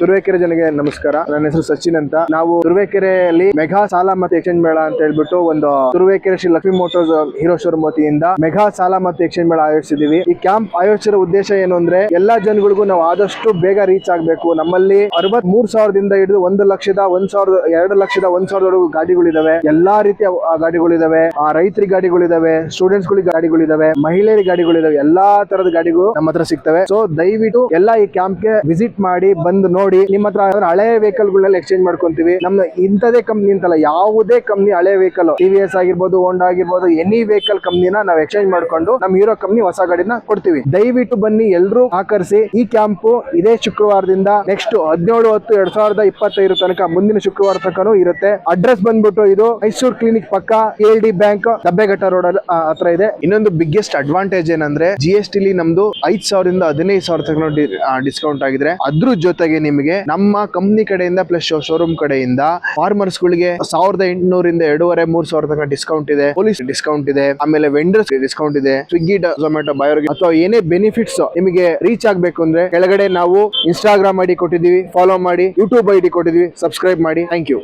ತುರುವೇಕೆರೆ ಜನಗೆ ನಮಸ್ಕಾರ. ನನ್ನ ಹೆಸರು ಸಚಿನ್ ಅಂತ. ನಾವು ತುರುವೇಕೆರೆಯಲ್ಲಿ ಮೆಗಾ ಸಾಲ ಮತ್ತೆ ಎಕ್ಸ್ಚೇಂಜ್ ಮೇಳ ಅಂತ ಹೇಳ್ಬಿಟ್ಟು ಒಂದು Turuvekere Shri Lakshmi motors hero showroom ವತಿಯಿಂದ ಮೆಗಾ ಸಾಲ ಮತ್ತೆ ಎಕ್ಸ್ಚೇಂಜ್ ಮೇಳ ಆಯೋಜಿಸಿದೀವಿ. ಈ ಕ್ಯಾಂಪ್ ಆಯೋಜಿಸಿರೋ ಉದ್ದೇಶ ಏನು ಅಂದ್ರೆ ಎಲ್ಲಾ ಜನಗಳಿಗೂ ನಾವು ಆದಷ್ಟು ಬೇಗ ರೀಚ್ ಆಗ್ಬೇಕು. ನಮ್ಮಲ್ಲಿ 63,000ದಿಂದ ಹಿಡಿದು 1,00,000, 1,000, 2,00,000, 1,000 ಗಾಡಿಗಳಿದಾವೆ. ಎಲ್ಲಾ ರೀತಿಯ ಗಾಡಿಗಳಿದಾವೆ. ರೈತರಿಗೆ ಗಾಡಿಗಳಿದಾವೆ, ಸ್ಟೂಡೆಂಟ್ಸ್ ಗಳಿಗೆ ಗಾಡಿಗಳಿದಾವೆ, ಮಹಿಳೆಯರಿಗೆ ಗಾಡಿಗಳಿದಾವೆ. ಎಲ್ಲಾ ತರದ ಗಾಡಿಗಳು ನಮ್ಮ ಹತ್ರ ಸಿಗ್ತವೆ. ಸೊ ದಯವಿಟ್ಟು ಎಲ್ಲ ಈ ಕ್ಯಾಂಪ್ ಗೆ ವಿಸಿಟ್ ಮಾಡಿ, ಬಂದು ನೋಡಿ. ನಿಮ್ಮ ಹತ್ರ ಹಳೆ ವೆಹಿಕಲ್ ಗಳನ್ನ ಎಕ್ಸ್ಚೇಂಜ್ ಮಾಡ್ಕೊಂತೀವಿ. ನಮ್ಮ ಇಂಥದೇ ಕಂಪ್ನಿ ಅಂತಲ್ಲ, ಯಾವುದೇ ಕಂಪ್ನಿ ಹಳೆ ವೆಹಿಕಲ್ TVS ಆಗಿರ್ಬೋದು, ಹೋಂಡಾ ಆಗಿರ್ಬೋದು, ಎನಿ ವೆಹಿಕಲ್ ಕಂಪ್ನಿನ ನಾವು ಎಕ್ಸ್ಚೇಂಜ್ ಮಾಡ್ಕೊಂಡು ನಮ್ಮ ಹೀರೋ ಕಂಪ್ನಿ ಹೊಸ ಗಾಡಿನ ಕೊಡ್ತೀವಿ. ದಯವಿಟ್ಟು ಬನ್ನಿ, ಎಲ್ಲರೂ ಆಕರ್ಷಿ. ಈ ಕ್ಯಾಂಪ್ ಇದೇ ಶುಕ್ರವಾರದಿಂದ ನೆಕ್ಸ್ಟ್ 17/10/2025 ತನಕ, ಮುಂದಿನ ಶುಕ್ರವಾರ ತನಕ ಇರುತ್ತೆ. ಅಡ್ರೆಸ್ ಬಂದ್ಬಿಟ್ಟು ಇದು ಮೈಸೂರು ಕ್ಲಿನಿಕ್ ಪಕ್ಕ KLD ಬ್ಯಾಂಕ್ ದಬ್ಬೆಘಟ್ಟ ರೋಡ್ ಹತ್ರ ಇದೆ. ಇನ್ನೊಂದು ಬಿಗ್ಗೆಸ್ಟ್ ಅಡ್ವಾಂಟೇಜ್ ಏನಂದ್ರೆ GST ನಮ್ದು 5,000ರಿಂದ 15,000 ತನಕ ಡಿಸ್ಕೌಂಟ್ ಆಗಿದ್ರೆ, ಅದ್ರ ಜೊತೆಗೆ ನಿಮಗೆ ನಮ್ಮ ಕಂಪ್ನಿ ಕಡೆಯಿಂದ ಪ್ಲಸ್ ಶೋರೂಮ್ ಕಡೆಯಿಂದ ಫಾರ್ಮರ್ಸ್ ಗಳಿಗೆ 1,800ರಿಂದ 2,500-3,000 ತನಕ ಡಿಸ್ಕೌಂಟ್ ಇದೆ. ಪೊಲೀಸ್ ಡಿಸ್ಕೌಂಟ್ ಇದೆ. ಆಮೇಲೆ ವೆಂಡರ್ಸ್ ಡಿಸ್ಕೌಂಟ್ ಇದೆ. ಸ್ವಿಗ್ಗಿ, ಝೊಮ್ಯಾಟೊ ಬಾಯೋರಿಗೆ ಅಥವಾ ಏನೇ ಬೆನಿಫಿಟ್ಸ್ ನಿಮಗೆ ರೀಚ್ ಆಗ್ಬೇಕು ಅಂದ್ರೆ ಕೆಳಗಡೆ ನಾವು Instagram ID ಕೊಟ್ಟಿದೀವಿ, ಫಾಲೋ ಮಾಡಿ. YouTube ID ಕೊಟ್ಟಿದೀವಿ, ಸಬ್ಸ್ಕ್ರೈಬ್ ಮಾಡಿ. Thank you.